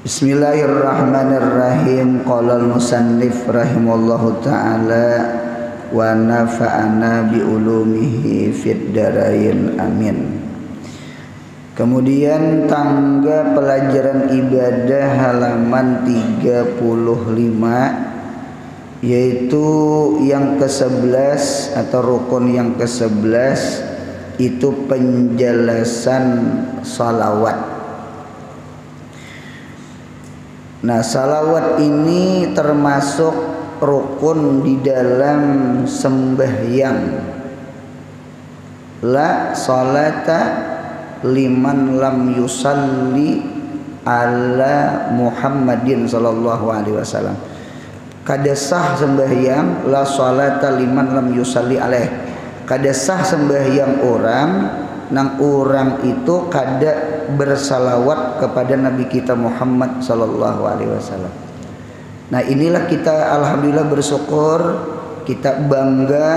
Bismillahirrahmanirrahim. Qala al-musannif rahimallahu ta'ala wa nafa'ana bi ulumihi fid darain amin. Kemudian tangga pelajaran ibadah halaman 35, yaitu yang ke-11 atau rukun yang ke-11 itu penjelasan salawat. Nah, salawat ini termasuk rukun di dalam sembahyang. La salata liman lam yusalli ala Muhammadin sallallahu alaihi wasallam. Kada sah sembahyang, la salata liman lam yusalli alaih. Kada sah sembahyang orang nang orang itu kada bersalawat kepada Nabi kita Muhammad sallallahu alaihi wasallam. Nah, inilah kita alhamdulillah bersyukur, kita bangga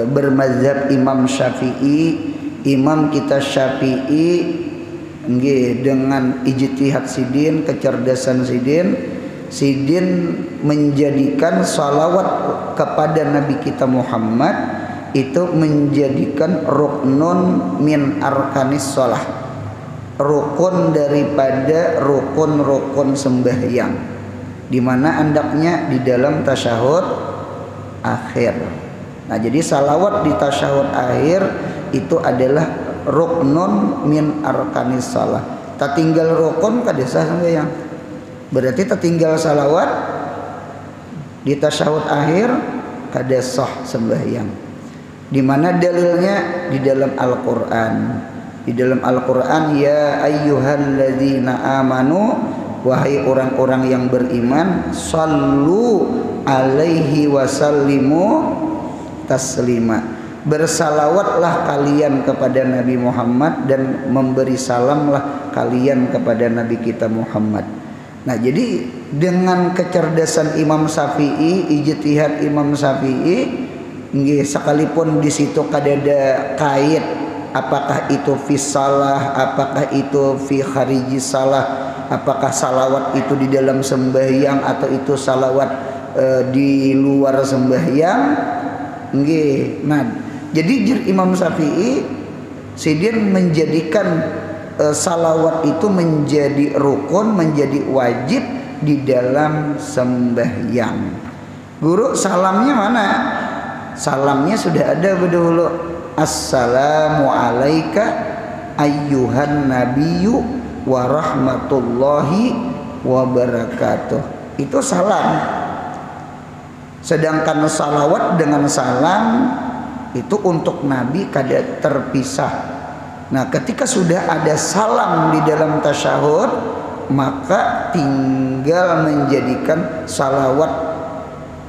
bermazhab Imam Syafi'i. Imam kita Syafi'i nggih dengan ijtihad sidin, kecerdasan sidin menjadikan salawat kepada Nabi kita Muhammad itu menjadikan ruknun min arkanis shalah, rukun daripada rukun-rukun sembahyang, di mana andaknya di dalam tasyahud akhir. Nah, jadi salawat di tasyahud akhir itu adalah ruknun min arkanis shalah. Tak tinggal rukun kada sah sembahyang. Berarti tak tinggal salawat di tasyahud akhir kada sah sembahyang. Di mana dalilnya? Di dalam Al-Qur'an. Di dalam Al-Qur'an, ya ayyuhalladzina amanu, wahai orang-orang yang beriman, sallu alaihi wasallimu taslima. Bersalawatlah kalian kepada Nabi Muhammad dan memberi salamlah kalian kepada Nabi kita Muhammad. Nah, jadi dengan kecerdasan Imam Syafi'i, ijtihad Imam Syafi'i, sekalipun di situ kada ada kait apakah itu fi salah, apakah itu fi khariji salah, apakah salawat itu di dalam sembahyang atau itu salawat di luar sembahyang. Nah, jadi Imam Syafi'i sidin menjadikan salawat itu menjadi rukun, menjadi wajib di dalam sembahyang. Guru, salamnya mana? Salamnya sudah ada berdahulu. Assalamu alayka ayyuhan nabiyyu wa rahmatullahi wa barakatuh. Itu salam. Sedangkan salawat dengan salam itu untuk Nabi kada terpisah. Nah, ketika sudah ada salam di dalam tasyahud, maka tinggal menjadikan salawat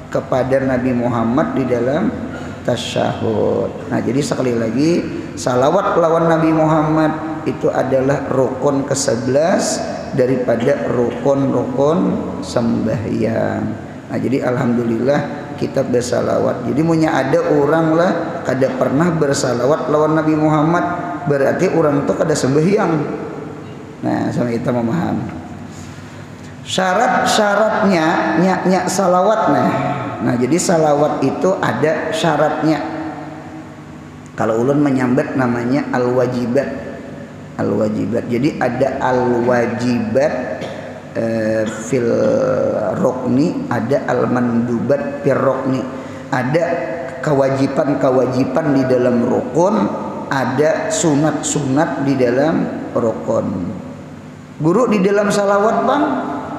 kepada Nabi Muhammad di dalam tasyahud. Nah, jadi sekali lagi, salawat lawan Nabi Muhammad itu adalah rukun ke-11 daripada rukun-rukun sembahyang. Nah, jadi alhamdulillah kita bersalawat. Jadi punya ada orang lah kada pernah bersalawat lawan Nabi Muhammad, berarti orang itu kada sembahyang. Nah, sama kita memahami syarat-syaratnya nyak salawat. Nah, jadi salawat itu ada syaratnya. Kalau ulun menyambat namanya al-wajibat. Al-wajibat. Jadi ada al-wajibat fil rukni, ada al-mandubat fil rukni. Ada kewajiban-kewajiban di dalam rukun, ada sunat-sunat di dalam rukun. Guru, di dalam salawat Bang,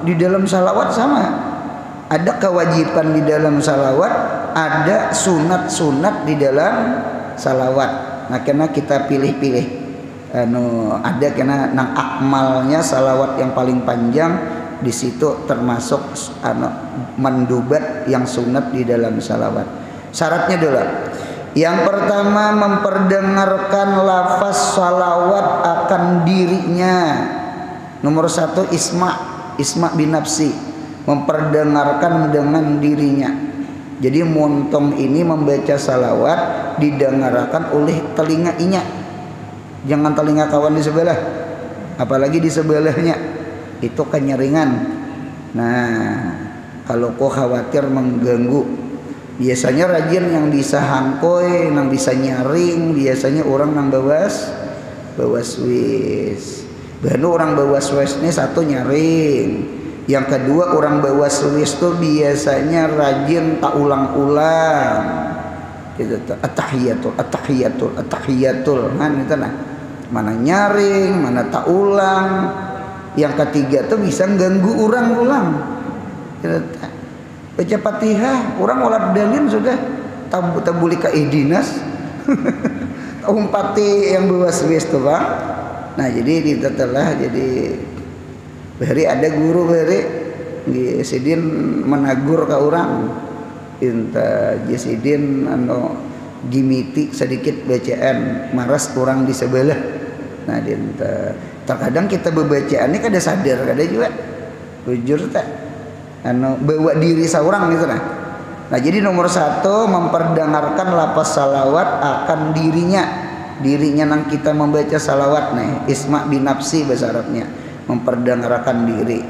di dalam salawat sama. Ada kewajiban di dalam salawat, ada sunat-sunat di dalam salawat. Nah, kena kita pilih-pilih. Ada kena nang akmalnya salawat yang paling panjang, di situ termasuk mandubat yang sunat di dalam salawat. Syaratnya dulu. Yang pertama, memperdengarkan lafaz salawat akan dirinya. Nomor 1, isma binafsi, memperdengarkan dengan dirinya. Jadi montong ini membaca salawat didengarkan oleh telinga inya, jangan telinga kawan di sebelah, apalagi di sebelahnya. itu kenyeringan. Nah, kalau kok khawatir mengganggu, biasanya rajin yang bisa hangkoi, yang bisa nyaring, biasanya orang yang bawas wis. Baru orang bawas wis ini satu nyaring. Yang kedua orang bawas wis tuh biasanya rajin tak ulang-ulang. Gitu tuh, at-tahiyatul. Kan itu nah. Mana nyaring, mana tak ulang. Yang ketiga tuh bisa ganggu orang ulang. Gitu. Baca Fatihah, orang ulat dalin sudah tabuli ka ihdinas. Umpati yang bawas wis tuh Bang. Nah jadi ditetelah jadi bari ada guru bari Sidin menagur ke orang inta Sidin anu gimiti sedikit bacaan maras orang di sebelah. Nah dinta terkadang kita bebacaan ini kada sadar kada juga jujur tak anu bawa diri seorang gitu nah. Nah jadi nomor satu memperdengarkan lafaz salawat akan dirinya nang kita membaca salawat nih isma binafsi bahasa Arabnya, memperdengarkan diri.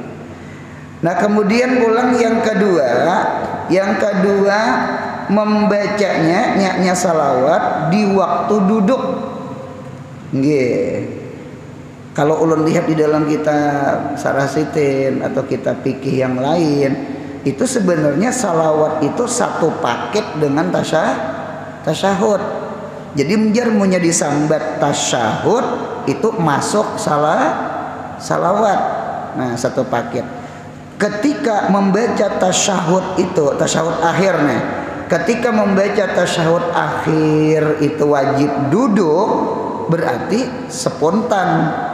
Nah kemudian pulang yang kedua membacanya nyaknya salawat di waktu duduk. Nggih. Kalau ulun lihat di dalam kitab Sarasitin atau kitab fikih yang lain, itu sebenarnya salawat itu satu paket dengan tasyahud. Jadi menjar munya disambat tasyahud itu masuk salawat. Nah satu paket. Ketika membaca tasyahud itu tasyahud akhir nih. Ketika membaca tasyahud akhir itu wajib duduk, berarti spontan.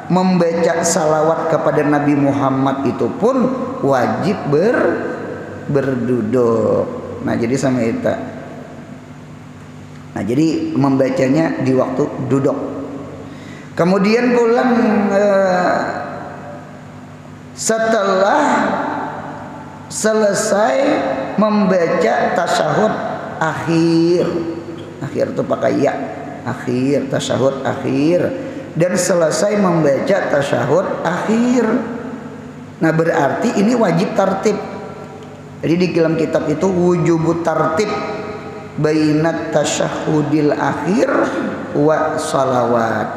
Membaca salawat kepada Nabi Muhammad itu pun wajib berduduk. Nah jadi sama itu. Nah jadi membacanya di waktu duduk. Kemudian pulang setelah selesai membaca tasyahud akhir itu pakai ya, akhir tasyahud akhir, dan selesai membaca tasyahud akhir. Nah berarti ini wajib tartib. Jadi di dalam kitab itu wujubut tartib bainat tasyahudil akhir wa salawat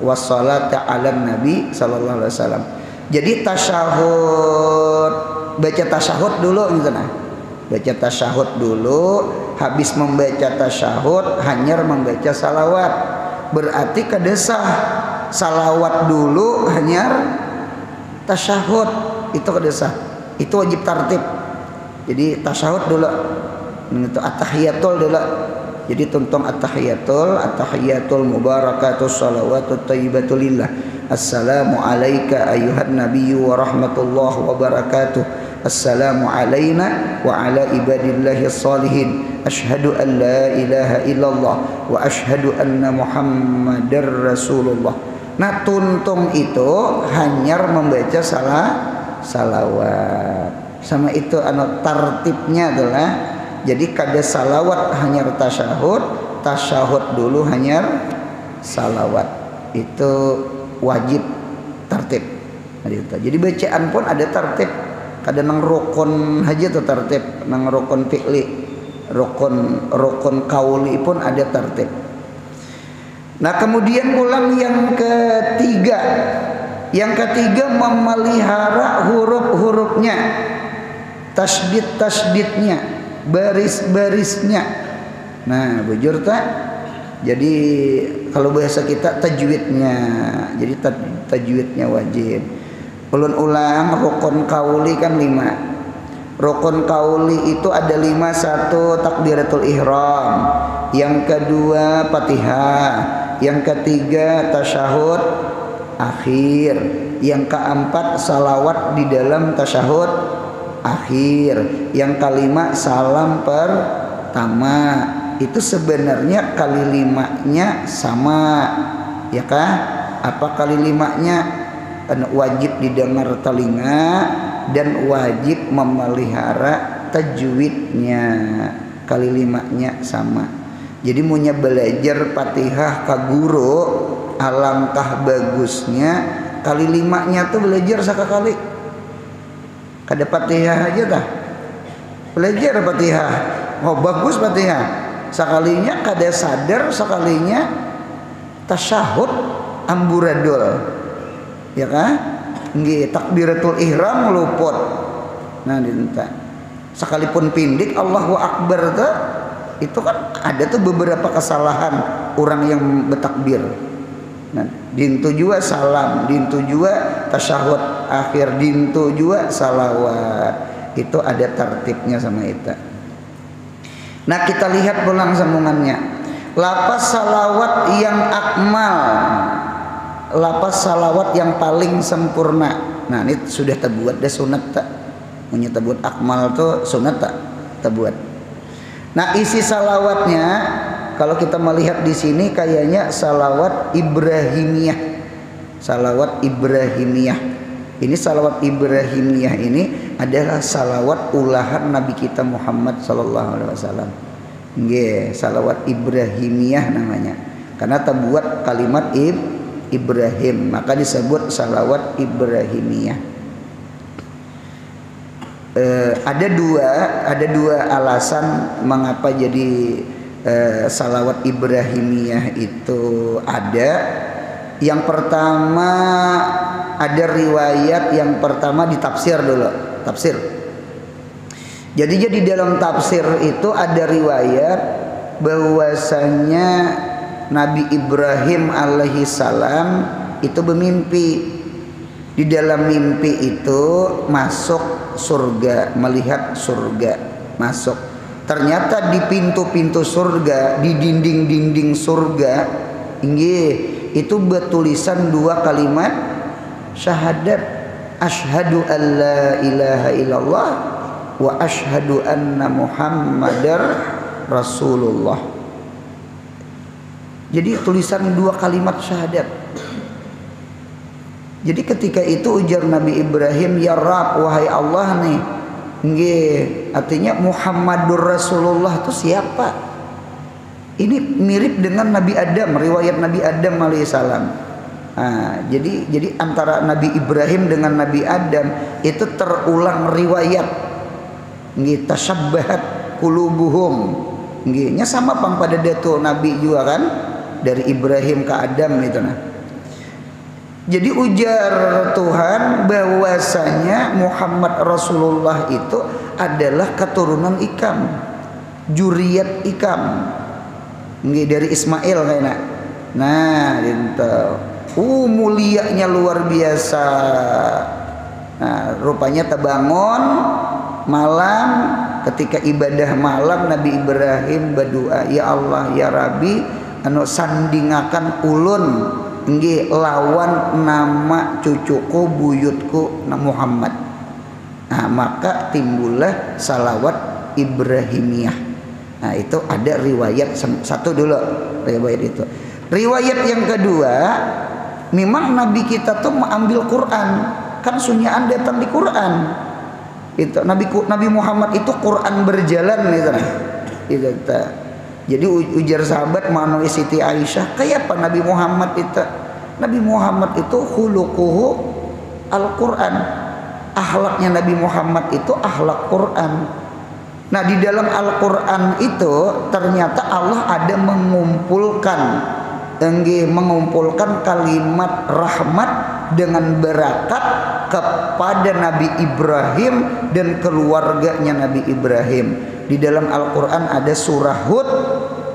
wa salat ala nabi sallallahu alaihi wasallam. Jadi tasyahud, baca tasyahud dulu gitu nah. Baca tasyahud dulu, habis membaca tasyahud hanyar membaca salawat. Berarti kedesah salawat dulu hanyar tasyahud, itu kedesah. Itu wajib tartib. Jadi tasyahud dulu, itu at-tahiyatul dulu. Jadi tuntung at-tahiyatul mubarakatus salawatut thayyibatu lillah. Assalamu alayka ayyuhan nabiyyu wa rahmatullahi wa barakatuh. Assalamu alayna wa ala ibadillahis salihin. Asyhadu an la ilaha illallah wa asyhadu anna muhammadar rasulullah. Nah tuntung itu hanyar membaca salawat. Sama itu anu tartibnya adalah jadi kada salawat hanyar tasyahud dulu hanyar salawat. Itu wajib tartib. Jadi bacaan pun ada tartib. Kada nang rukun haji atau tartib, nang rukun fi'li, rukun kauli pun ada tartib. Nah kemudian pulang yang ketiga memelihara huruf-hurufnya, tasdidnya, baris-barisnya. Nah bujur tak. Jadi kalau bahasa kita tajwidnya, jadi tajwidnya wajib. Ulun ulang rukun kauli kan 5. Rukun kauli itu ada 5. 1 takbiratul ihram, yang kedua Fatihah, yang ketiga tasyahud akhir, yang keempat salawat di dalam tasyahud akhir, yang kelima salam pertama. Itu sebenarnya kali 5-nya sama ya kah? Apa kali 5-nya? Wajib didengar telinga dan wajib memelihara tajwidnya. Kali 5-nya sama. Jadi munya belajar Fatihah ka guru, alangkah bagusnya kali 5-nya tuh belajar sakakali. Kada Fatihah aja tah. Belajar Fatihah. Oh bagus Fatihah. Sakalinya kada sadar, sakalinya tasyahud amburadul. Ya kan? Nggih, takbiratul ihram luput. Nah, dinta. Sekalipun pindik Allahu Akbar tuh, itu kan ada tuh beberapa kesalahan orang yang bertakbir. Nah, dintu juga salam, dintu juga tasyahud akhir, dintu juga salawat. Itu ada tertibnya sama itu. Nah, kita lihat pulang sambungannya. Lapas salawat yang akmal, lapas salawat yang paling sempurna. Nah, ini sudah terbuat dah sunat tak? Punya terbuat akmal tuh sunat tak? Terbuat. Nah, isi salawatnya kalau kita melihat di sini kayaknya salawat Ibrahimiyah. Salawat Ibrahimiyah. Ini salawat Ibrahimiyah ini adalah salawat ulahan Nabi kita Muhammad sallallahu alaihi wasallam. Nggih, salawat Ibrahimiyah namanya. Karena terbuat kalimat Ibrahim, maka disebut salawat Ibrahimiyah. Ada dua alasan mengapa jadi salawat Ibrahimiyah itu ada. Yang pertama ada riwayat yang pertama ditafsir dulu, tafsir. Jadi dalam tafsir itu ada riwayat bahwasanya Nabi Ibrahim alaihi salam itu bermimpi. Di dalam mimpi itu masuk surga, melihat surga, masuk. Ternyata di pintu-pintu surga, di dinding-dinding surga, itu bertulisan dua kalimat syahadat, asyhadu an la ilaha illallah wa asyhadu anna muhammadar rasulullah. Jadi tulisan dua kalimat syahadat. Jadi ketika itu ujar Nabi Ibrahim, ya Rabb, wahai Allah nih, artinya Muhammadur Rasulullah itu siapa? Ini mirip dengan Nabi Adam, riwayat Nabi Adam alaihissalam. Nah, jadi antara Nabi Ibrahim dengan Nabi Adam itu terulang riwayat. Tashabbahat qulubuhum. Nya sama pang pada datu Nabi juga kan, dari Ibrahim ke Adam itu nah. Jadi ujar Tuhan bahwasanya Muhammad Rasulullah itu adalah keturunan Ikam, juriyat Ikam, dari Ismail kayaknya. Nah, gitu. Mulianya luar biasa. Nah, rupanya terbangun malam, ketika ibadah malam Nabi Ibrahim berdoa, ya Allah ya Rabbi, anu sandingakan ulun nggih lawan nama cucuku buyutku Muhammad. Nah, maka timbullah salawat Ibrahimiyah. Nah, itu ada riwayat satu dulu, riwayat itu. Riwayat yang kedua, memang Nabi kita tuh mengambil Quran, kan sunnyahan datang di Quran. Itu Nabi Muhammad itu Quran berjalan gitu. Itu. Jadi ujar sahabat manoi Siti Aisyah, kayak apa Nabi Muhammad itu? Nabi Muhammad itu khuluquhu Al-Quran. Akhlaknya Nabi Muhammad itu akhlak Quran. Nah, di dalam Al-Quran itu ternyata Allah ada mengumpulkan kalimat rahmat dengan berakat kepada Nabi Ibrahim dan keluarganya Nabi Ibrahim. Di dalam Al-Quran ada surah Hud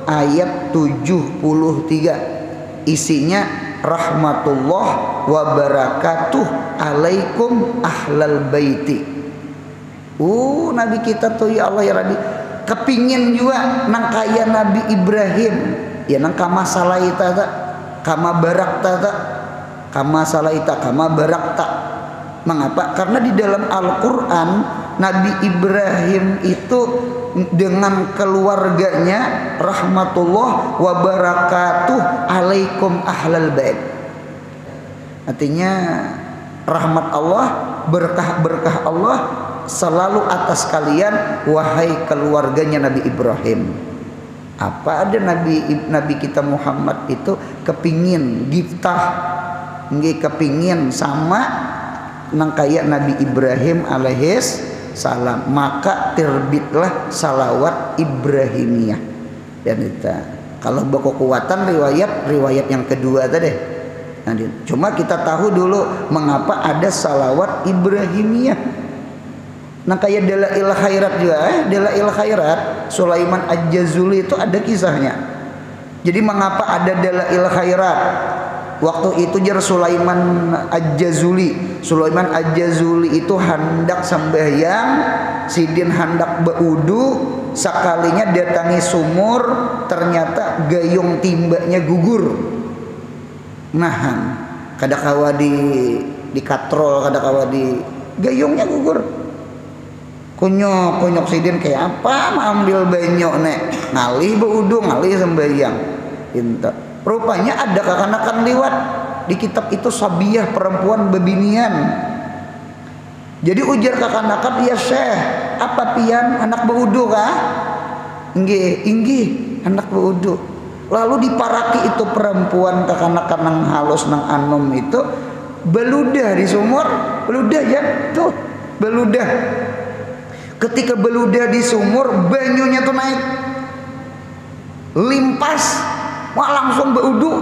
ayat 73, isinya rahmatullah wa barakatuh alaikum ahlal baiti. Nabi kita tuh ya Allah ya Rabbi kepingin juga nang kaya Nabi Ibrahim, ya nang kama salaita kama barakta kama salaita kama barakta. Mengapa? Karena di dalam Al-Quran Nabi Ibrahim itu dengan keluarganya rahmatullah wa barakatuh alaikum ahlal bait. Artinya rahmat Allah, berkah-berkah Allah selalu atas kalian wahai keluarganya Nabi Ibrahim. Apa ada Nabi kita Muhammad itu kepingin giftah nggih kepingin sama nang kayak Nabi Ibrahim alaihis salam, maka terbitlah salawat Ibrahimiyah. Dan itu kalau berkekuatan riwayat yang kedua tadi. Nah, cuma kita tahu dulu mengapa ada salawat Ibrahimiyah. Nah kayak Dalail Khairat juga, Dalail Khairat Sulaiman Al-Jazuli itu ada kisahnya. Jadi mengapa ada Dalail Khairat? Waktu itu jar Sulaiman Al-Jazuli itu hendak sembahyang, sidin hendak beudu, sekalinya datangi sumur, ternyata gayung timbanya gugur. Nahan, kada kawa di katrol, kada kawa di gayungnya gugur. Kunyok sidin kayak apa ambil banyak nek ngalih beudu ngalih sembahyang inta. Rupanya ada kekanakan liwat di kitab itu sabiyah perempuan bebinian. Jadi ujar kekanakan, ya Syekh, apa pian anak beudu kah? Inggih anak beudu. Lalu diparaki itu perempuan kekanakan nang halus nang anom itu beludah di sumur, beludah ya tuh beludah. Ketika beludah di sumur, banyunya tuh naik limpas, wah langsung beudu.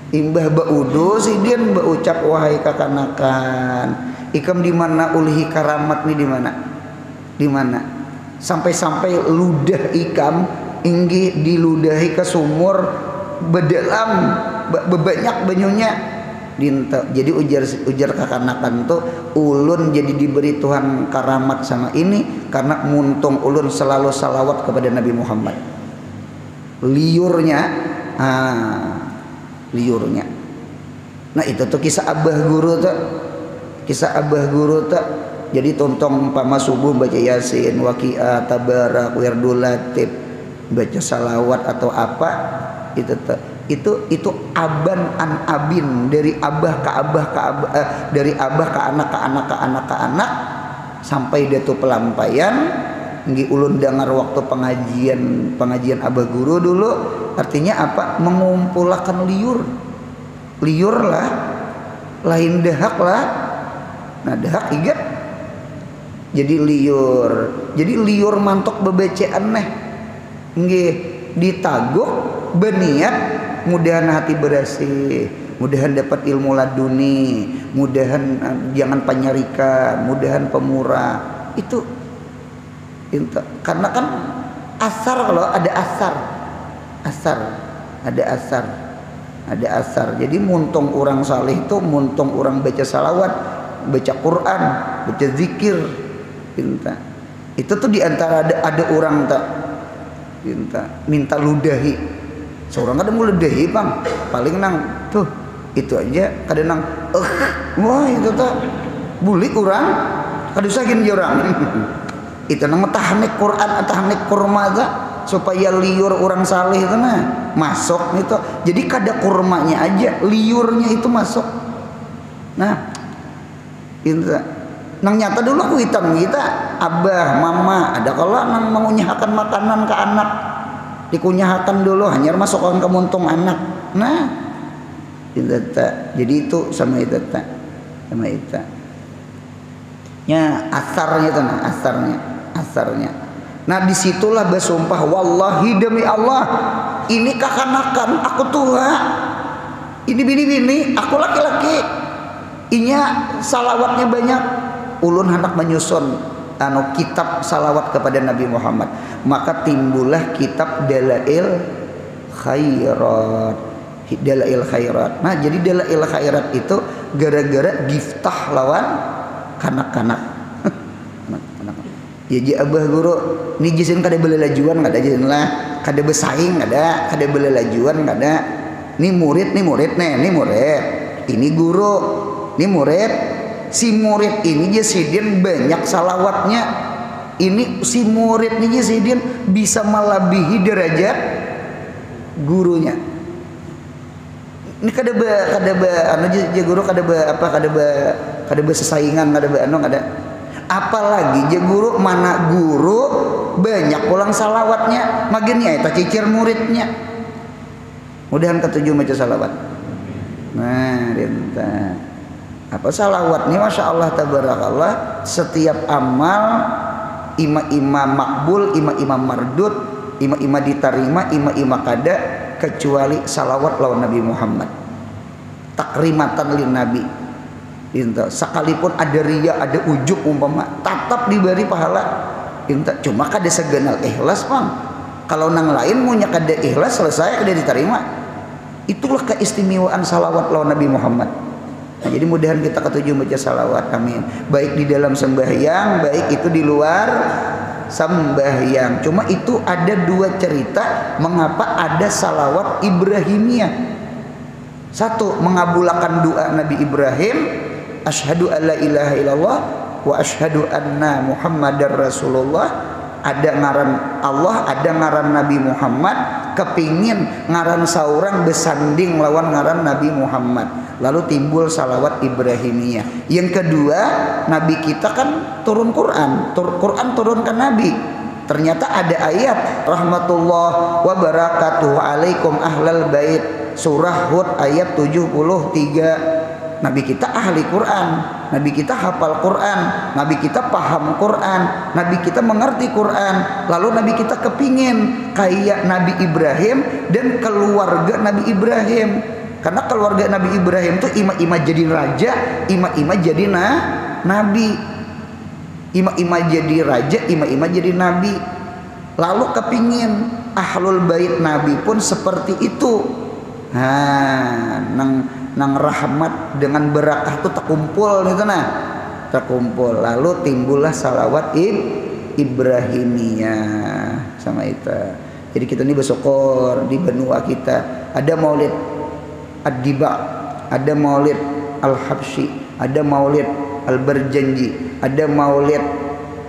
Imbah beudu sidin beucap, wahai kakanakan, ikam di mana ulihi karamat nih, di mana sampai ludah ikam inggih diludahi ke sumur bedalam bebanyak banyunya. Jadi ujar kakanakan tuh ulun jadi diberi Tuhan karamat sama ini karena muntung ulun selalu salawat kepada Nabi Muhammad. Liurnya. Nah itu tuh kisah abah guru tuh. Jadi tontong umpama subuh baca Yasin, Waqiah, Tabarak, Wirdul Latif, baca salawat atau apa itu tuh. Itu aban an abin, dari abah ke abah dari abah ke anak sampai dia tuh pelampaian. Nggih ulun dengar waktu pengajian abah guru dulu, artinya apa? Mengumpulkan liur lah, lain dahak lah. Nah dahak ingat jadi liur mantok bebecean neh nggih ditaguk berniat mudahan hati bersih, mudahan dapat ilmu laduni, mudahan jangan penyarikan, mudahan pemurah. Itu karena kan asar, kalau ada asar. Jadi muntung orang saleh itu muntung orang baca salawat, baca Quran, baca zikir. Itu tuh diantara ada orang tak minta ludahi. Seorang kadang mulai deh bang, paling nang tuh itu aja kadang nang wah itu tuh bulik orang kadang sakin orang itu nang tahnik Quran tahnik kurma tuh supaya liur orang saleh itu nah masuk itu. Jadi kada kurmanya aja, liurnya itu masuk. Nah itu nang nyata dulu aku hitam kita abah mama ada kalau nang mengunyahkan makanan ke anak dikunyahakan dulu hanya masuk ke muntung anak. Nah jadi itu sama itu nya asarnya tuh, asarnya. Nah disitulah bersumpah, wallahi demi Allah ini kakanakan aku tua, ini bini aku laki-laki, inya salawatnya banyak, ulun hendak menyusun kitab salawat kepada Nabi Muhammad, maka timbullah kitab Dalail Khairat. Nah jadi Dalail Khairat itu gara-gara giftah lawan kanak-kanak. Ya ji abah guru ni jisin kada beli lajuan kada jisin lah, kada bersaing kada beli lajuan kada. Ni murid ini guru ni murid. Si murid ini Jasidin banyak salawatnya. Ini si murid ini Jasidin bisa melebihi derajat gurunya. Ini kada guru kada sesaingan kada. Apalagi guru mana guru banyak pulang salawatnya, magennya eta cicir muridnya. Mudahan ketujuh maca salawat. Nah, rinta. Apa salawat nih, masya Allah tabarakallah, setiap amal ima makbul, ima mardud, ima diterima, ima kada, kecuali salawat lawan Nabi Muhammad. Takrimatan lin Nabi. Inta sekalipun ada riya, ada ujub umpama, tetap diberi pahala. Inta cuma kada segenal ikhlas, Bang. Kalau nang lain punya kada ikhlas, selesai kada diterima. Itulah keistimewaan salawat lawan Nabi Muhammad. Nah, jadi mudahan kita ketujuh baca salawat, amin. Baik di dalam sembahyang, baik itu di luar sembahyang. Cuma itu ada dua cerita mengapa ada salawat Ibrahimiyah. Satu, mengabulkan doa Nabi Ibrahim, asyhadu alla ilaha illallah wa asyhadu anna Muhammadar Rasulullah. Ada ngaran Allah, ada ngaran Nabi Muhammad, kepingin ngaran saurang besanding lawan ngaran Nabi Muhammad. Lalu timbul salawat Ibrahimiyah. Yang kedua, Nabi kita kan turun Quran, Quran turunkan Nabi. Ternyata ada ayat rahmatullah wa barakatuh alaikum ahlal bait, surah Hud ayat 73. Nabi kita ahli Quran, Nabi kita hafal Quran, Nabi kita paham Quran, Nabi kita mengerti Quran. Lalu Nabi kita kepingin kayak Nabi Ibrahim dan keluarga Nabi Ibrahim. Karena keluarga Nabi Ibrahim itu ima-ima jadi raja, ima-ima jadi nabi. Ima-ima jadi raja, ima-ima jadi nabi. Lalu kepingin ahlul bait Nabi pun seperti itu. Nang rahmat dengan berakah itu terkumpul gitu nah, terkumpul. Lalu timbullah salawat Ibrahimiyah sama itu. Jadi kita ini bersyukur di benua kita ada maulid Ad-Diba, ada maulid Al-Habsyi, ada maulid Al-Barjanji, ada maulid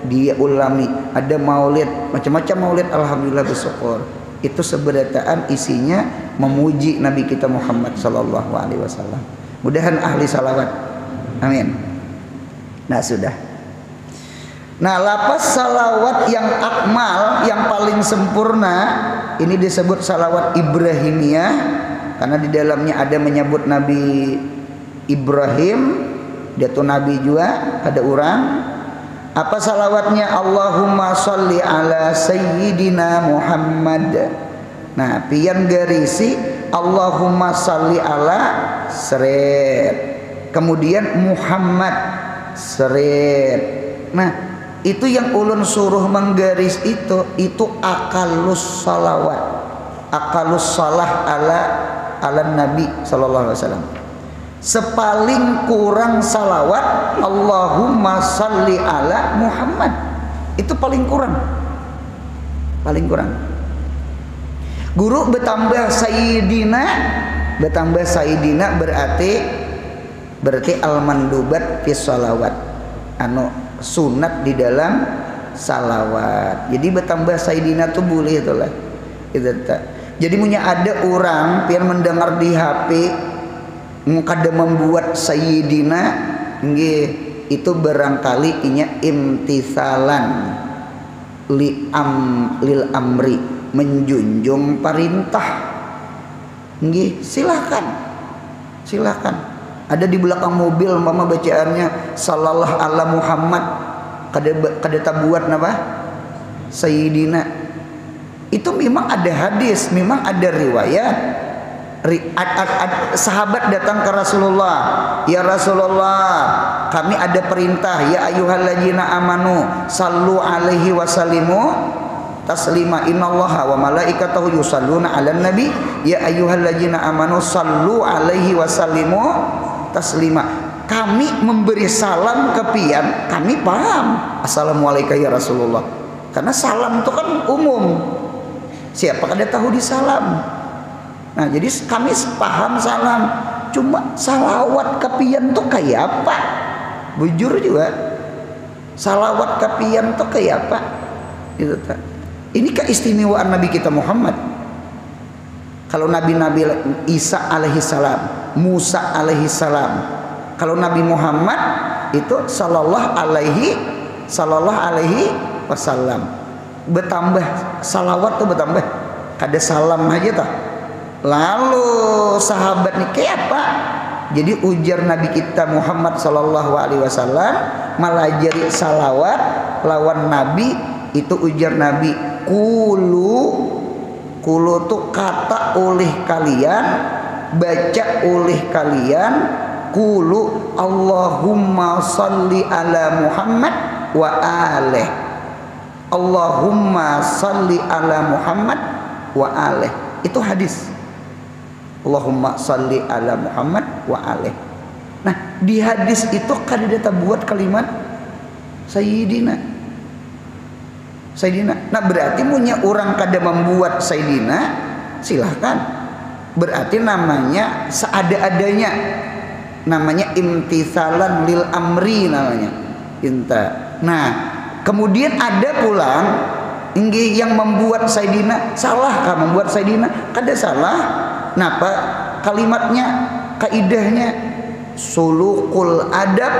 Dia Ulami, ada maulid macam-macam maulid. Alhamdulillah bersyukur. Itu seberataan isinya memuji Nabi kita Muhammad sallallahu alaihi wasallam. Mudahan ahli salawat. Amin. Nah, sudah. Nah, lapas salawat yang akmal, yang paling sempurna, ini disebut salawat Ibrahimiyah karena di dalamnya ada menyebut Nabi Ibrahim, dia tuh nabi juga, ada orang. Apa salawatnya? Allahumma sholli ala sayyidina Muhammad. Nah, pian garisi Allahumma sholli ala seret, kemudian Muhammad seret. Nah, itu yang ulun suruh menggaris itu akalus salawat, akalus salah ala Nabi sallallahu alaihi wasallam. Sepaling kurang salawat Allahumma salli ala Muhammad, itu paling kurang, paling kurang. Guru bertambah sayyidina berarti al-mandubat fi salawat, anu sunat di dalam salawat. Jadi bertambah sayyidina tuh boleh itulah. Jadi punya ada orang yang mendengar di HP kada membuat sayyidina nggih, itu barangkali inya imtithalan lil amri, menjunjung perintah. Nggih, silakan ada di belakang mobil mama bacaannya sallallahu ala Muhammad, kada tabuat napa sayyidina. Itu memang ada hadis, memang ada riwayat. Sahabat datang ke Rasulullah, ya Rasulullah, kami ada perintah, ya ayyuhalladzina amanu sallu alaihi wasallimu taslima, innallaha wa malaikatahu yusalluna 'alan nabi, ya ayyuhalladzina amanu sallu alaihi wasallimu taslima. Kami memberi salam ke pian, kami paham assalamualaikum ya Rasulullah, karena salam itu kan umum, siapa kada tahu di salam. Nah, jadi kami paham salam, cuma salawat kepian tuh kayak apa? Bujur juga, salawat kepian tuh kayak apa? Gitu tak? Ini keistimewaan Nabi kita Muhammad. Kalau Nabi Isa alaihi salam, Musa alaihi salam, kalau Nabi Muhammad itu sallallahu alaihi wasallam. Bertambah salawat tuh bertambah, kada salam aja tak. Lalu sahabat nih kayak apa? Jadi ujar Nabi kita Muhammad sallallahu alaihi wasallam melajari salawat lawan Nabi itu ujar Nabi kulu tuh kata oleh kalian, baca oleh kalian kulu Allahumma salli ala Muhammad wa alih. Allahumma salli ala Muhammad wa alih. Itu hadis. Allahumma salli ala Muhammad wa alih. Nah, di hadis itu kan ada buat kalimat Sayyidina. Nah, berarti punya orang kada membuat Sayyidina, silahkan. Berarti namanya seada-adanya. Namanya imtithalan lil amri namanya. Nah, kemudian ada pulang yang membuat Sayyidina, salah kah membuat Sayyidina? Kada salah. Napa kalimatnya, kaidahnya sulukul adab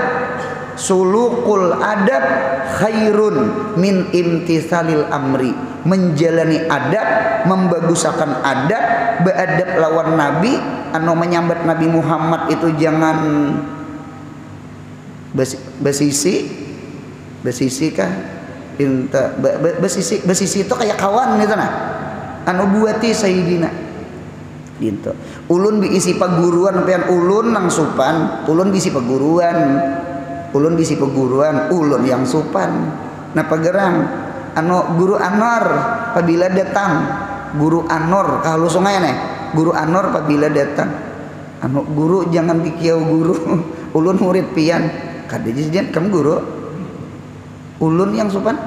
khairun min imtithalil amri. Menjalani adab, membagusakan adab, beadab lawan Nabi, anu menyambat Nabi Muhammad itu jangan besisi kah? Besisi itu kayak kawan gitu nah. Anu buati Sayyidina. Gitu. Ulun diisi paguruan pian ulun nang supan, ulun bisi paguruan, ulun yang supan. Nah pagerang anu guru Anwar apabila datang, guru Anwar kalau sungai nih, guru Anwar apabila datang, anu guru jangan dikiau guru, ulun murid pian, kada jijian kamu guru, ulun yang supan,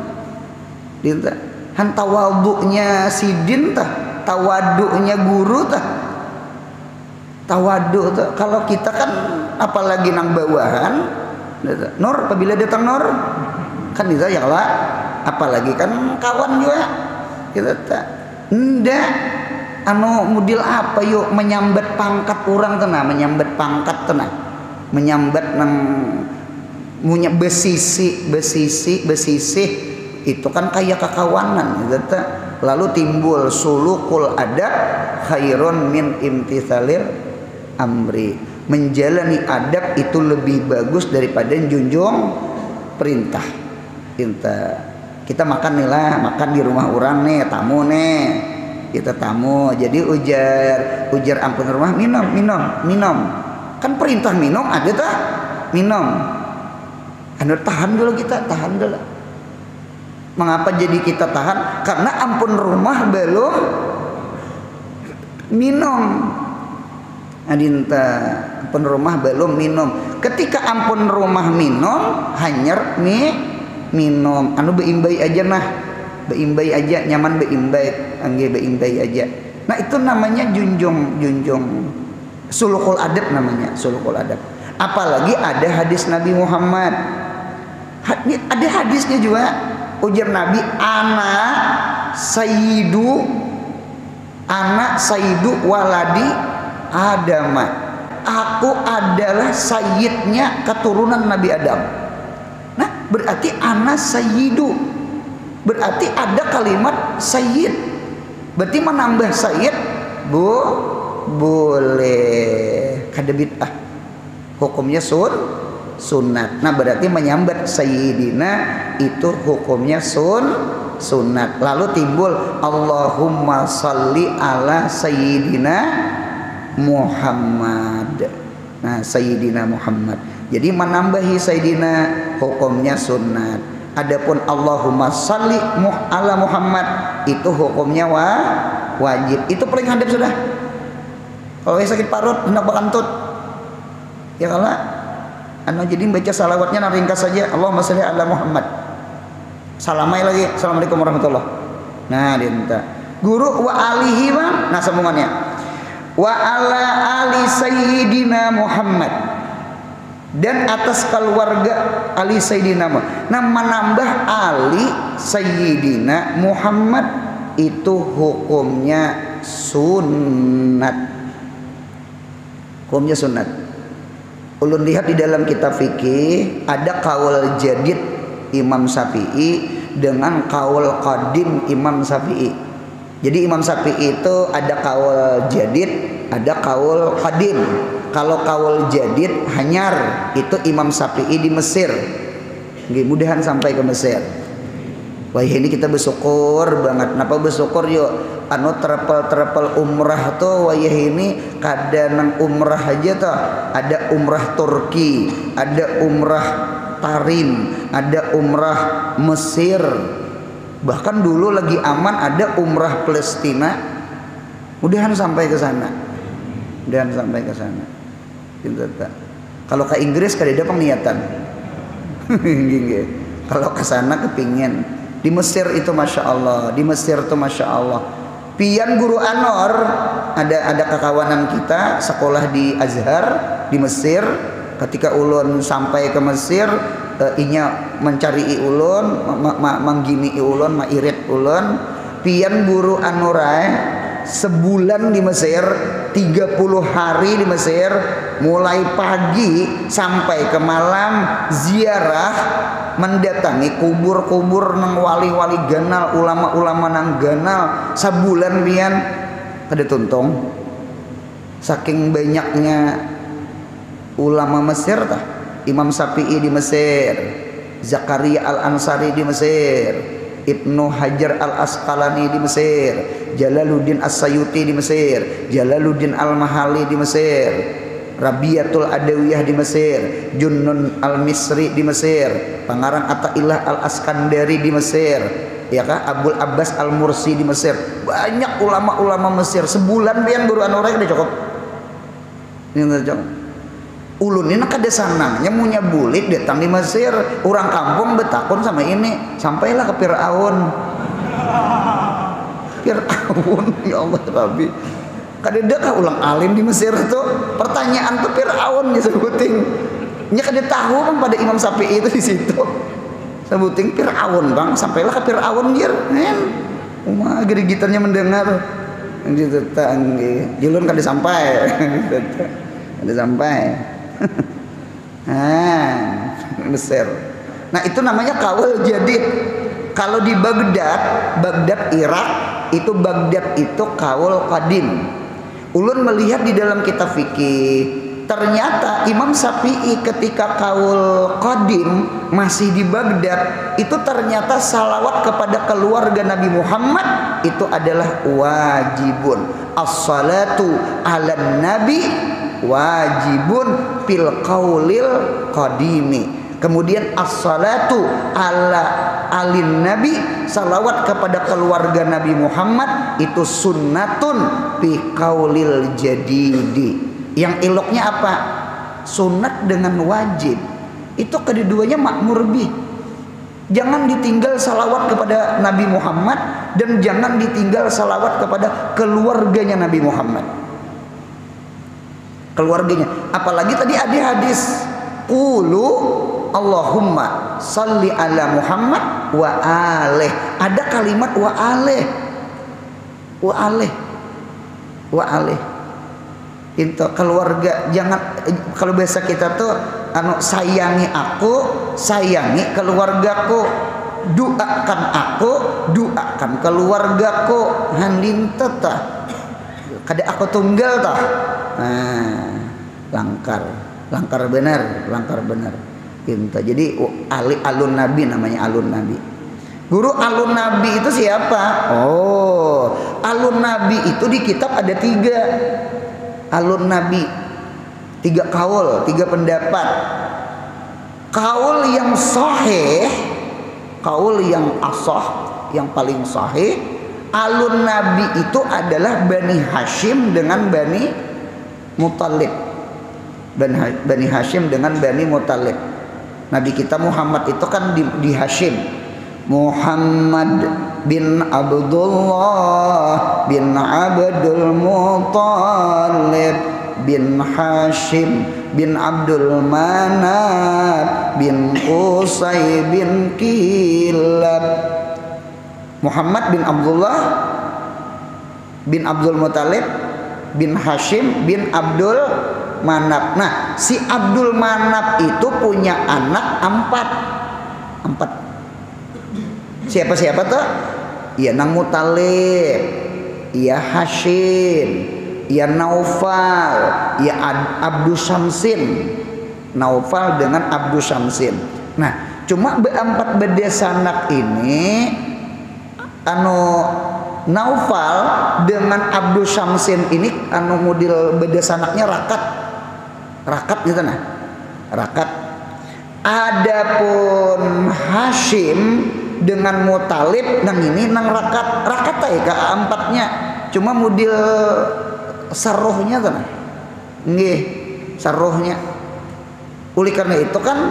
dinta, han tawaduknya sidin tah, tawaduknya guru tah. Tawadu tuh. Kalau kita kan apalagi nang bawahan Nur apabila datang Nur kan bisa ya lah, apalagi kan kawan juga kita tak ndak anu model apa yuk menyambat pangkat orang tenang, menyambat pangkat tenang, menyambat nang punya besisi itu kan kayak kekawanan gitu tak. Lalu timbul sulukul adab khairun min imtithalil amri. Menjalani adab itu lebih bagus daripada junjung perintah. Kita makan nih lah, makan di rumah orang nih, tamu nih, kita tamu. Jadi ujar ampun rumah minum. Kan perintah minum ada tak? Minum. Anu tahan dulu kita, tahan dulu. Mengapa jadi kita tahan? Karena ampun rumah belum minum. Adinta ampun rumah belum minum. Ketika ampun rumah minum, hanyar minum. Anu beimbai aja nah, beimbai aja nyaman beimbai, angge beimbai aja. Nah itu namanya junjung sulukul adab namanya, sulukul adab. Apalagi ada hadis Nabi Muhammad. Ada hadisnya juga. Ujar Nabi, anak sayyidu waladi Adama. Aku adalah sayyidnya keturunan Nabi Adam. Nah, berarti anak sayyidu. Berarti ada kalimat sayyid. Berarti menambah sayyid boleh. Kada bid'ah. Hukumnya sunat. Nah berarti menyambat sayyidina itu hukumnya sunat. Lalu timbul Allahumma salli ala sayyidina Muhammad. Nah sayyidina Muhammad. Jadi menambahi sayyidina hukumnya sunat. Adapun Allahumma salli ala Muhammad itu hukumnya wajib. Itu paling hadap sudah. Kalau sakit parut hendak bakantut ya kalah. Jadi baca salawatnya ringkas saja. Allahumma sholli ala Muhammad. Salamai lagi. Assalamualaikum warahmatullahi. Nah, dinta. Guru wa alihi wa. Nah, sambungannya. Wa ala ali sayyidina Muhammad. Dan atas keluarga ali sayyidina Muhammad. Nah, menambah ali sayyidina Muhammad itu hukumnya sunat. Hukumnya sunat. Ulun lihat di dalam kitab fikih ada kaul jadid Imam Syafi'i dengan kaul qadim Imam Syafi'i. Jadi Imam Syafi'i itu ada kaul jadid, ada kaul qadim. Kalau kaul jadid hanyar itu Imam Syafi'i di Mesir. Mudahan sampai ke Mesir. Wah ini kita bersyukur banget. Napa bersyukur yuk? Anu travel umrah tuh wah ini kadang umrah aja tuh. Ada umrah Turki, ada umrah Tarim, ada umrah Mesir. Bahkan dulu lagi aman ada umrah Palestina. Mudahan sampai ke sana. Mudahan sampai ke sana. Kalau ke Inggris kadeda penglihatan. Kalau ke sana kepingin. Di Mesir itu masya Allah, di Mesir itu masya Allah. Pian Guru Anor ada kekawanan kita sekolah di Azhar di Mesir. Ketika ulun sampai ke Mesir, inya mencari ulun, menggini ulun, mairit ulun. Pian Guru Anurai sebulan di Mesir, 30 hari di Mesir, mulai pagi sampai ke malam ziarah, mendatangi kubur-kubur nang wali-wali ganal, ulama-ulama nang ganal. Sabulan pian kada tuntung. Saking banyaknya ulama Mesir tah. Imam Syafi'i di Mesir, Zakaria Al-Ansari di Mesir, Ibnu Hajar Al-Asqalani di Mesir, Jalaluddin As-Sayuti di Mesir, Jalaluddin Al-Mahali di Mesir, Rabiatul Adawiyah di Mesir, Junnun Al-Misri di Mesir, Pangarang Ata'illah Al-Askandari di Mesir, ya kah? Abul Abbas Al-Mursi di Mesir. Banyak ulama-ulama Mesir. Sebulan pian Guru Anor udah cukup. Ini udah cukup. Ulun ini kada sanangnya punya bulik datang di Mesir. Orang kampung betakun sama ini, sampailah ke Fir'aun. Fir'aun, ya Allah Rabbi. Kada kah ulang alim di Mesir tuh? Pertanyaan tuh Fir'aun disebutin. Nya kada tahu bang pada Imam Syafi'i itu di situ. Sebutin Fir'aun bang, sampailah ke Fir'aun jir. Umah gede-gitarnya mendengar. Gitu tanggi. Julun kada sampai. Kada sampai. Mesir. Nah itu namanya kaul jadid. Kalau di Baghdad Irak itu Baghdad itu kaul qadim. Ulun melihat di dalam kitab fikih ternyata Imam Syafi'i ketika kaul qadim masih di Baghdad itu ternyata salawat kepada keluarga Nabi Muhammad itu adalah wajibun. As-salatu ala nabi wajibun fil qaulil qadimi. Kemudian as-salatu ala alin nabi, salawat kepada keluarga Nabi Muhammad itu sunnatun fi qaulil jadidi. Yang iloknya apa? Sunat dengan wajib. Itu keduanya makmur bih. Jangan ditinggal salawat kepada Nabi Muhammad dan jangan ditinggal salawat kepada keluarganya Nabi Muhammad. Keluarganya. Apalagi tadi ada hadis qulu Allahumma salli ala Muhammad wa alih. Ada kalimat wa alih. Wa alih. Wa alih. Itu keluarga jangan, kalau biasa kita tuh sayangi aku, sayangi keluargaku, doakan aku, doakan keluargaku. Handin tata. Kada aku tunggal tah. Langkar benar. Gitu. Jadi alun nabi namanya alun nabi. Guru alun nabi itu siapa? Oh, alun nabi itu di kitab ada 3. Alun nabi 3 kaul, 3 pendapat. Kaul yang sahih, kaul yang asah, yang paling sahih, alun nabi itu adalah Bani Hashim dengan Bani Muthalib. Bani Hashim dengan Bani Muthalib. Nabi kita Muhammad itu kan di Hashim. Muhammad bin Abdullah bin Abdul Muthalib bin Hashim bin Abdul Manaf bin Qusay bin Kilab. Muhammad bin Abdullah bin Abdul Muthalib bin Hashim bin Abdul Manaf. Nah, si Abdul Manaf itu punya anak 4. Siapa tuh? Ya nang Muthalib. ya Hashim, ya Naufal, ya Abdu Syamsin. Naufal dengan Abdu Syamsin. Nah, cuma beempat bedesanak ini Naufal dengan Abdu Syamsin ini model bedesanaknya rakat gitu nah. Rakat. Adapun Hashim dengan Mutalib nang ini nang rakat ya keempatnya cuma model sarohnya tuh nah. Nggih, sarohnya. Oleh karena itu kan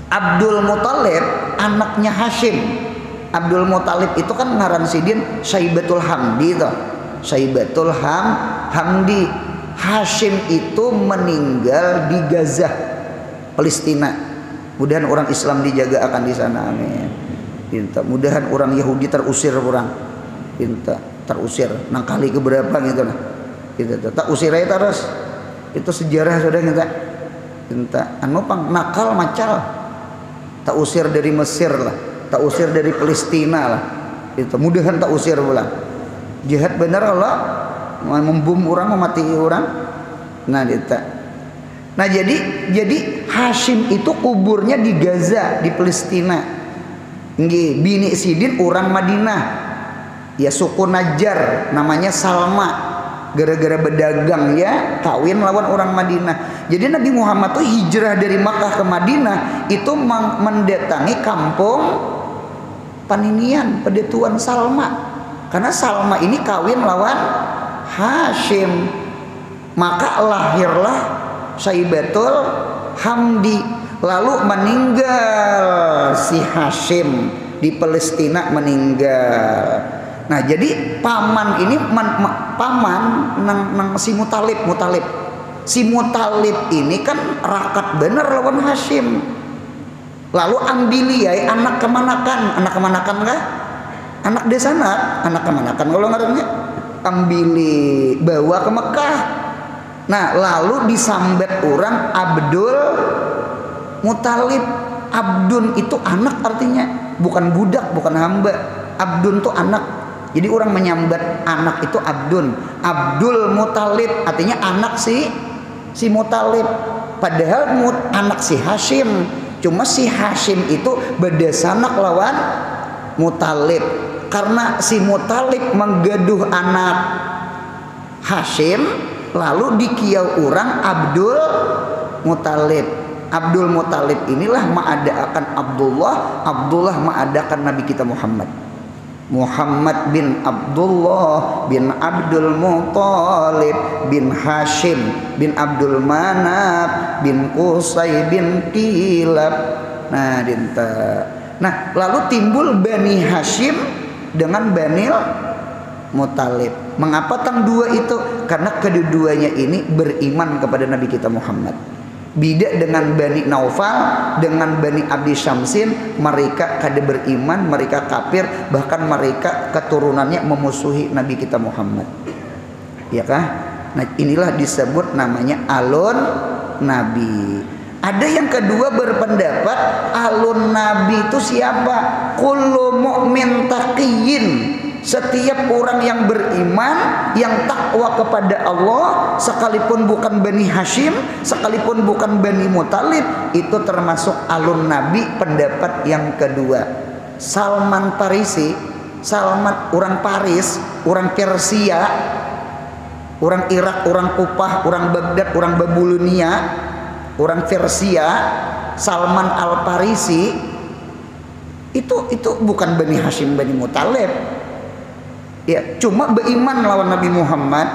Abdul Muthalib anaknya Hashim. Abdul Muthalib itu kan ngaran sidin Syaibatul Hamdi toh. Syaibatul Hamdi. Hashim itu meninggal di Gaza, Palestina. Mudahan orang Islam dijaga akan di sana, amin. Pinta. Mudahan orang Yahudi terusir orang. Pinta terusir. Nang kali keberapa gitu nah. Kita tak usir aja terus. Itu sejarah sudah kita. Pinta pang nakal macal. Tak usir dari Mesir lah. Tak usir dari Palestina lah. Itu mudahan tak usir pula. Jihad benar Allah membom orang, memati orang. Nah, jadi Hashim itu kuburnya di Gaza, di Palestina. Nggih, bini sidin orang Madinah. Ya suku Najjar, namanya Salma. Gara-gara berdagang ya, kawin lawan orang Madinah. Jadi Nabi Muhammad tuh hijrah dari Makkah ke Madinah itu mendatangi kampung Paninian, Pedetuan Salma. Karena Salma ini kawin lawan Hashim, maka lahirlah Syaibatul Hamdi. Lalu meninggal si Hashim di Palestina, meninggal. Nah, jadi paman ini paman nang si Mutalib. Si Mutalib ini kan rakat bener lawan Hashim. Lalu ambiliyai anak kemanakan kah? Anak desanat, anak kemanakan kalau ngarannya. Ambili bawa ke Mekah. Nah, lalu disambat orang Abdul Muthalib. Abdun itu anak artinya, bukan budak, bukan hamba. Abdun itu anak. Jadi orang menyambat anak itu Abdun. Abdul Muthalib artinya anak si Muthalib. Padahal anak si Hashim. Cuma si Hashim itu bedesanak lawan Muthalib. Karena si Muthalib menggaduh anak Hashim, lalu dikiau orang Abdul Muthalib. Abdul Muthalib inilah mengadakan Abdullah mengadakan Nabi kita Muhammad bin Abdullah bin Abdul Muthalib bin Hashim bin Abdul Manaf bin Qusay bin Kilab. Nah, lalu timbul Bani Hashim dengan Bani Muthalib. Mengapa tang dua itu? Karena kedua-duanya ini beriman kepada Nabi kita Muhammad. Beda dengan Bani Naufal, dengan Bani Abdi Syamsin, mereka kada beriman, mereka kafir, bahkan mereka keturunannya memusuhi Nabi kita Muhammad. Ya kah? Nah, inilah disebut namanya alun Nabi. Ada yang kedua berpendapat alun Nabi itu siapa? Kullu mu'min taqiyyin. Setiap orang yang beriman, yang takwa kepada Allah, sekalipun bukan Bani Hashim, sekalipun bukan Bani Muthalib, itu termasuk alun Nabi. Pendapat yang kedua. Salman Farisi, Salman orang Paris, orang Persia, orang Irak, orang Kufah, orang Baghdad, orang Babilonia, orang Persia, Salman Al Farisi itu bukan Bani Hashim, Bani Muthalib. Ya, cuma beriman lawan Nabi Muhammad,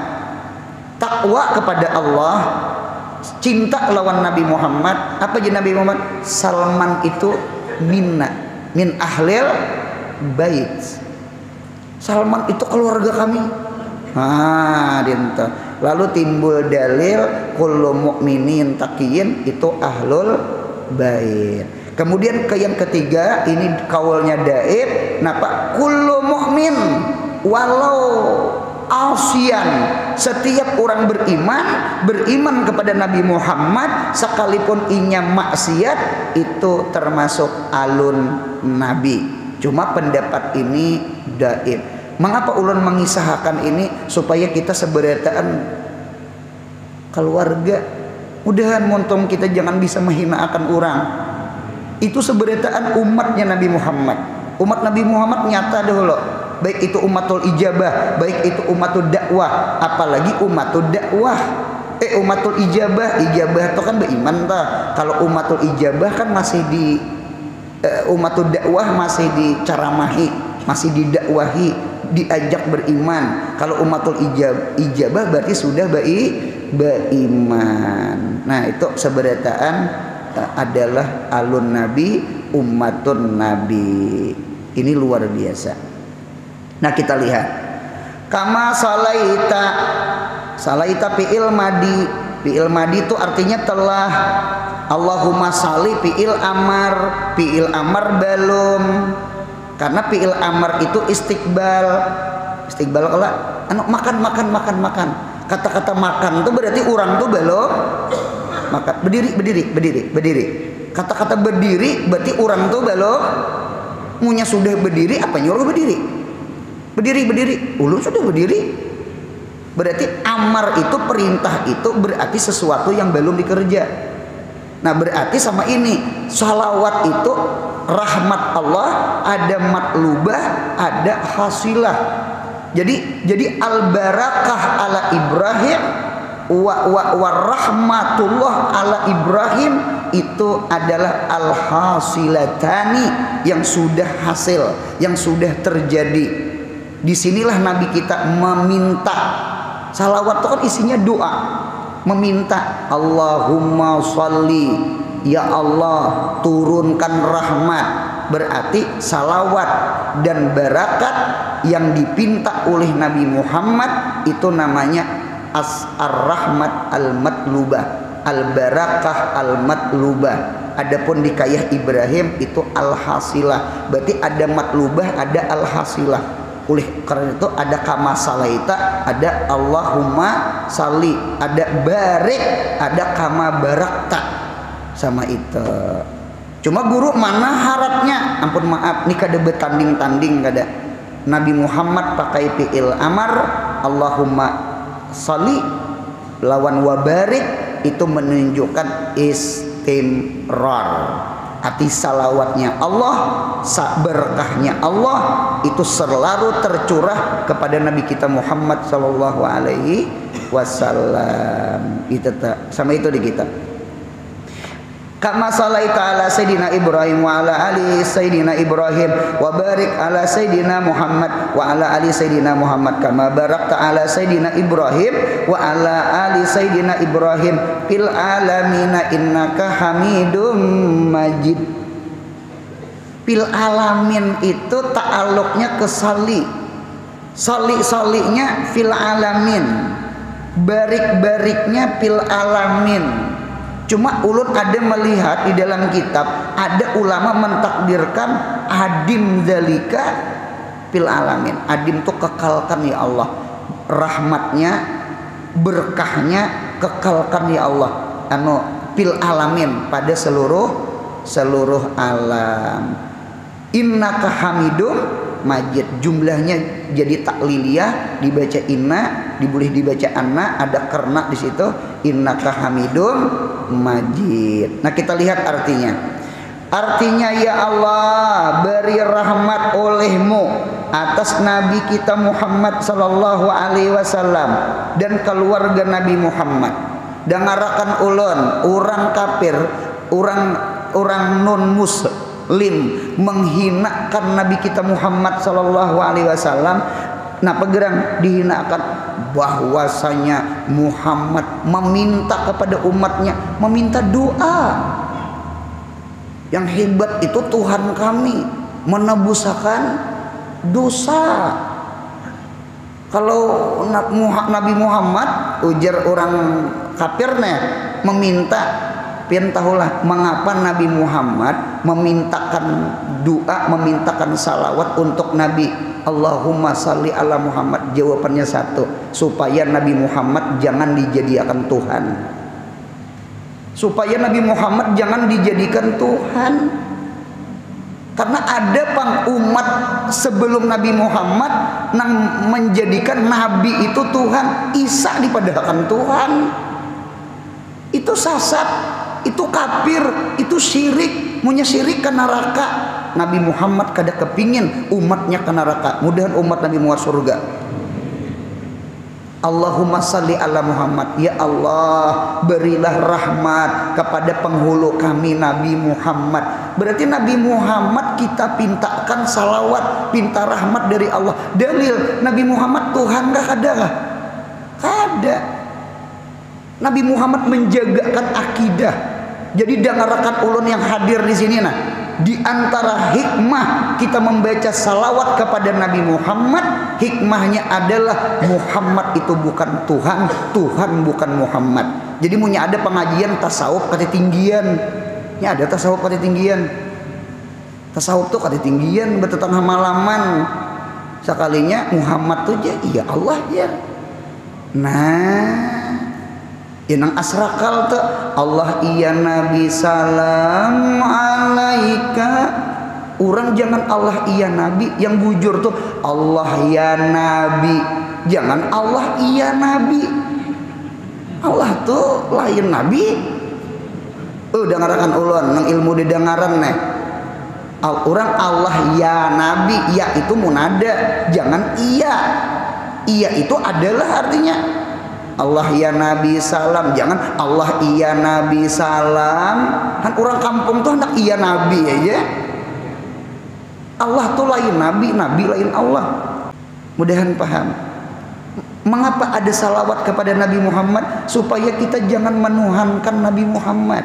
takwa kepada Allah, cinta lawan Nabi Muhammad. Apa jadi Nabi Muhammad? Salman itu min ahlil bait. Salman itu keluarga kami. Lalu timbul dalil kullu mu'minin taqiyyin itu ahlul bait. Kemudian ke yang ketiga, ini kaulnya Daib. Napa? Kullu mu'min walau asian. Setiap orang beriman kepada Nabi Muhammad sekalipun inya maksiat, itu termasuk alun Nabi. Cuma pendapat ini Daib. Mengapa ulun mengisahkan ini? Supaya kita seberataan keluarga. Mudahan montong kita jangan bisa menghinakan orang. Itu seberataan umatnya Nabi Muhammad. Umat Nabi Muhammad nyata dahulu. Baik itu umatul ijabah, baik itu umatul dakwah, apalagi umatul dakwah. Umatul ijabah itu kan beriman ta. Kalau umatul ijabah kan masih di umatul dakwah masih dicaramahi, masih didakwahi, diajak beriman. Kalau umatul ijabah berarti sudah beriman. Nah, itu seberataan adalah alun nabi, ummatun nabi. Ini luar biasa. Nah, kita lihat kama salaita fi'il madi. Fi'il madi itu artinya telah. Allahumma shalli fi'il amar. Fi'il amar belum. Karena fi'il amar itu istiqbal. Istiqbal kalau makan. Kata-kata makan itu berarti orang tuh belum makan. Berdiri. Kata-kata berdiri berarti orang tuh belum. Munya sudah berdiri, apa nyuruh berdiri? Berdiri. Ulun sudah berdiri. Berarti amar itu, perintah itu berarti sesuatu yang belum dikerja. Nah, berarti sama ini salawat itu rahmat Allah, ada matlubah, ada hasilah. Jadi al barakah ala Ibrahim wa rahmatullah ala Ibrahim itu adalah al hasilatani, yang sudah hasil, yang sudah terjadi. Disinilah Nabi kita meminta. Salawat itu kan isinya doa, meminta. Allahumma sholli, ya Allah turunkan rahmat. Berarti salawat dan barakat yang dipinta oleh Nabi Muhammad itu namanya ar-rahmat al-matlubah, al-barakah al-matlubah. Adapun di kayah Ibrahim itu al-hasilah. Berarti ada matlubah, ada al-hasilah. Oleh karena itu ada kama salaita, ada Allahumma salli, ada barik, ada kama barakta. Sama itu. Cuma guru mana harapnya? Ampun maaf, ini kada betanding-tanding kada. Nabi Muhammad pakai fi'il amar, Allahumma salli lawan wabarik, itu menunjukkan istimrar. Arti salawatnya Allah, berkahnya Allah itu selalu tercurah kepada Nabi kita Muhammad sallallahu alaihi wasallam. Itu sama itu di kita. Kama salaita ala sayyidina Ibrahim wa ala ali sayyidina Ibrahim wa barik ala sayyidina Muhammad wa ala ali sayyidina Muhammad kama barakta ala sayyidina Ibrahim wa ala ali sayyidina Ibrahim fil alamina innaka Hamidum Majid. Fil alamin itu ta'alluqnya ke sali. Sali-salinya fil alamin. Barik-bariknya fil alamin. Cuma ulun ada melihat di dalam kitab, ada ulama mentakdirkan adim zalika fil alamin. Adim itu kekalkan ya Allah, rahmatnya, berkahnya kekalkan ya Allah. Fil alamin, pada seluruh alam. Innaka Hamidum Majid, jumlahnya jadi takliliyah, dibaca inna, boleh dibaca anna, ada karena di situ. Innaka Hamidum Majid. Nah, kita lihat artinya. Artinya, ya Allah, beri rahmat olehmu atas Nabi kita Muhammad sallallahu alaihi wasallam dan keluarga Nabi Muhammad. Dangarakan ulun, orang kafir, orang non muslim menghinakan Nabi kita Muhammad sallallahu alaihi wasallam. Nah, pegerang dihinakan, bahwasanya Muhammad meminta kepada umatnya, meminta doa. Yang hebat itu Tuhan kami menebusakan dosa. Kalau Nabi Muhammad, ujar orang kafirnya, meminta, pian tahulah mengapa Nabi Muhammad memintakan doa, memintakan salawat untuk Nabi. Allahumma salli ala Muhammad. Jawabannya satu, supaya Nabi Muhammad jangan dijadikan Tuhan. Supaya Nabi Muhammad jangan dijadikan Tuhan. Karena ada pang umat sebelum Nabi Muhammad nang menjadikan Nabi itu Tuhan, Isa dipadahkan Tuhan. Itu sesat, itu kafir, itu syirik, munya syirik ke neraka. Nabi Muhammad kada kepingin umatnya ke neraka. Mudahan umat Nabi Muhammad surga. Allahumma salli ala Muhammad. Ya Allah, berilah rahmat kepada penghulu kami Nabi Muhammad. Berarti Nabi Muhammad kita pintakan salawat, pinta rahmat dari Allah. Dalil Nabi Muhammad Tuhan gak ada gak? Ada. Nabi Muhammad menjagakan akidah. Jadi dengarakan ulun yang hadir di sini nah. Di antara hikmah kita membaca salawat kepada Nabi Muhammad, hikmahnya adalah Muhammad itu bukan Tuhan, Tuhan bukan Muhammad. Jadi punya ada pengajian tasawuf ketinggian. Ya ada tasawuf ketinggian. Tasawuf tuh ketinggian bertetangga malaman. Sekalinya Muhammad tuh ya iya Allah ya. Nah, inang asrakal tuh Allah iya Nabi salam alaika. Orang jangan Allah iya Nabi, yang bujur tuh Allah ya Nabi, jangan Allah iya Nabi. Allah tuh lain Nabi. Dengarakan ulun nang ilmu didengaran nih. Orang Allah ya Nabi, ya itu munada, jangan iya. Iya itu adalah artinya Allah ya Nabi salam, jangan Allah iya Nabi salam. Kan orang kampung tuh hendak iya Nabi aja. Allah tuh lain Nabi, Nabi lain Allah. Mudahan paham. Mengapa ada salawat kepada Nabi Muhammad? Supaya kita jangan menuhankan Nabi Muhammad.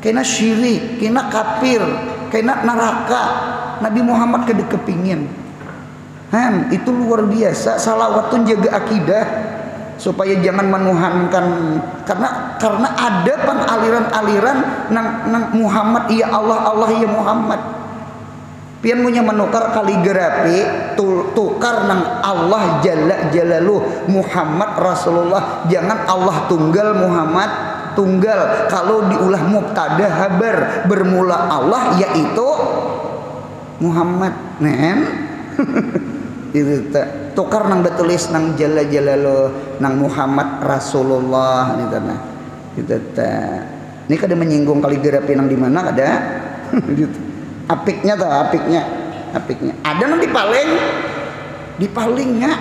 Kena syirik, kena kafir, kena neraka. Nabi Muhammad kada kepingin. Itu luar biasa. Salawat tuh jaga akidah. Supaya jangan menuhankan, karena ada pan aliran-aliran nang Muhammad iya Allah, Allah iya Muhammad. Pian punya menukar kaligrafi tukar nang Allah jalla jalaluh Muhammad Rasulullah, jangan Allah tunggal Muhammad tunggal. Kalau diulah mubtada habar bermula Allah yaitu Muhammad nen. Itu tukar nang betulis nang jalla jalaluh nang Muhammad Rasulullah gitu nah. Gitu ta. Ini kada menyinggung kaligrafi nang di mana kada? Gitu. Apiknya tuh, apiknya. Ada nang di palingnya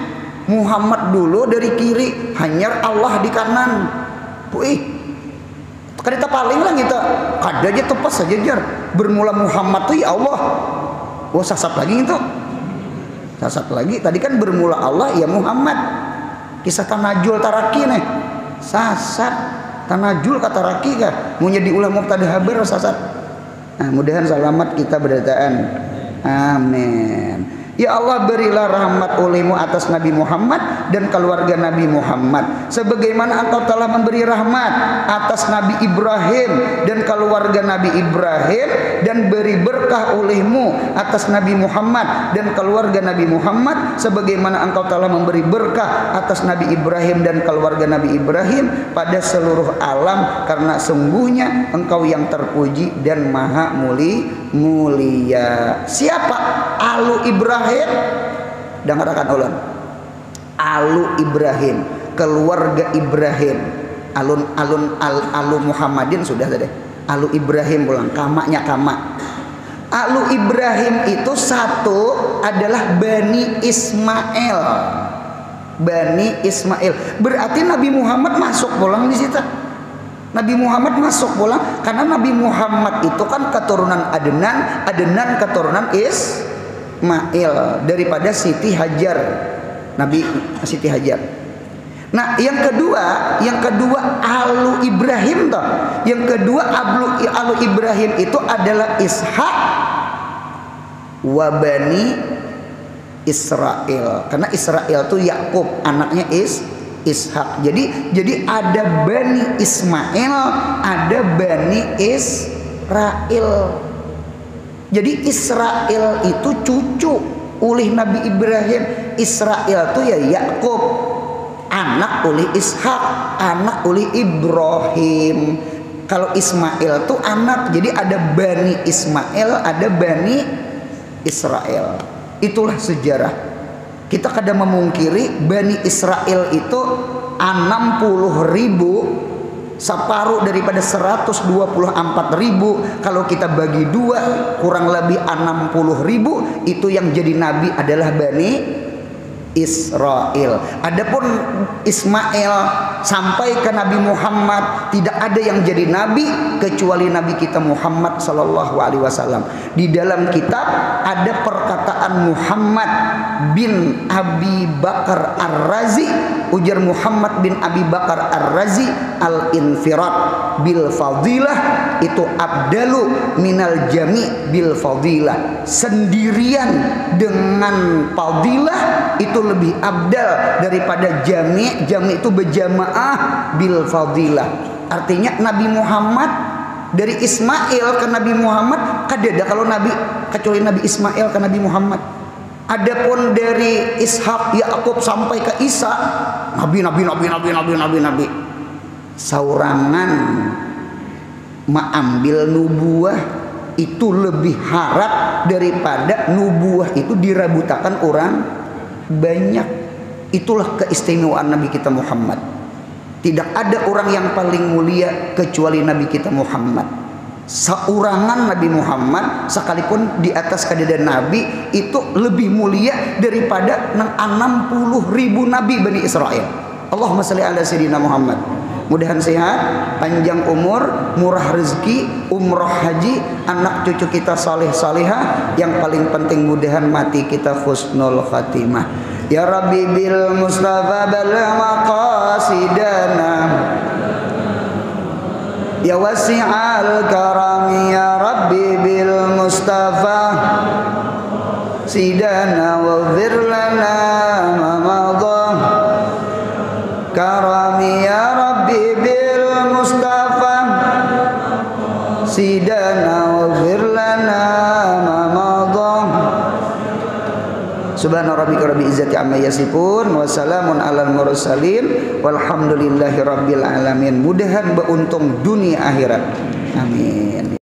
Muhammad dulu dari kiri, hanyar Allah di kanan. Puih. Kada ta paling lah gitu. Kada aja tepas saja jar. Bermula Muhammad tuh ya Allah. Oh sasat lagi itu. Sasat lagi. Tadi kan bermula Allah ya Muhammad. Kisah tanajul taraki nih. Sasat. Tanajul kata taraki kah? Mau jadi ulah mubtada habar sasat. Nah, mudahan selamat kita berdataan. Amin. Ya Allah berilah rahmat olehmu atas Nabi Muhammad dan keluarga Nabi Muhammad, sebagaimana engkau telah memberi rahmat atas Nabi Ibrahim dan keluarga Nabi Ibrahim, dan beri berkah olehmu atas Nabi Muhammad dan keluarga Nabi Muhammad, sebagaimana engkau telah memberi berkah atas Nabi Ibrahim dan keluarga Nabi Ibrahim pada seluruh alam, karena sungguhnya engkau yang terpuji dan maha mulia. Siapa? Alu Ibrahim. Dengarkan ulang. Alu Ibrahim, keluarga Ibrahim. Alu Muhammadin sudah tadi. Alu Ibrahim pulang, kamaknya kamak. Alu Ibrahim itu satu adalah Bani Ismail. Bani Ismail. Berarti Nabi Muhammad masuk pulang di situ. Nabi Muhammad masuk pulang karena Nabi Muhammad itu kan keturunan Adnan, Adnan keturunan Ismail daripada Siti Hajar, Nabi Siti Hajar. Nah, yang kedua Alu Ibrahim toh. Yang kedua Alu Ibrahim itu adalah Ishak wa Bani Israel. Karena Israel itu Yakub, anaknya Ishak. Jadi ada Bani Ismail, ada Bani Israel. Jadi Israel itu cucu oleh Nabi Ibrahim. Israel itu ya Yakub, anak oleh Ishak, anak oleh Ibrahim. Kalau Ismail tuh anak, jadi ada Bani Ismail, ada Bani Israel. Itulah sejarah. Kita kadang memungkiri Bani Israel itu 60.000, separuh daripada 124.000. Kalau kita bagi dua, kurang lebih 60.000. Itu yang jadi nabi adalah Bani Israel. Adapun Ismail sampai ke Nabi Muhammad, tidak ada yang jadi nabi kecuali Nabi kita Muhammad sallallahu alaihi wasallam. Di dalam kitab ada perkataan Muhammad bin Abi Bakar Ar-Razi, ujar Muhammad bin Abi Bakar Ar-Razi, al-infirad bil fadilah itu abdalu minal jami' bil fadilah. Sendirian dengan fadilah itu lebih abdal daripada jami'. Jami' itu berjamaah bil fadilah. Artinya Nabi Muhammad dari Ismail ke Nabi Muhammad kadada kalau Nabi kecuali Nabi Ismail ke Nabi Muhammad. Adapun dari Ishak, Yakub sampai ke Isa, nabi. Saurangan mengambil nubuah itu lebih harap daripada nubuah itu dirabutakan orang banyak. Itulah keistimewaan Nabi kita Muhammad. Tidak ada orang yang paling mulia kecuali Nabi kita Muhammad. Saurangan Nabi Muhammad sekalipun di atas kadada Nabi itu lebih mulia daripada 60.000 Nabi Bani Israel. Allahumma sholli ala sayyidina Muhammad. Mudahan sehat, panjang umur, murah rezeki, umroh haji, anak cucu kita saleh salihah. Yang paling penting mudahan mati kita husnul khatimah. Ya Rabbi bil Mustafa balagh maqasidana, ya wasi'al karami ya Rabbi bil Mustafa sidana waghfir lana ma madha karami ya Rabbi bil Mustafa sidana waghfir lana ma madha. Subhana rabbika rabbil izzati amma yasifun wa salamun alal mursalin walhamdulillahi rabbil alamin. Mudahan beruntung dunia akhirat. Amin.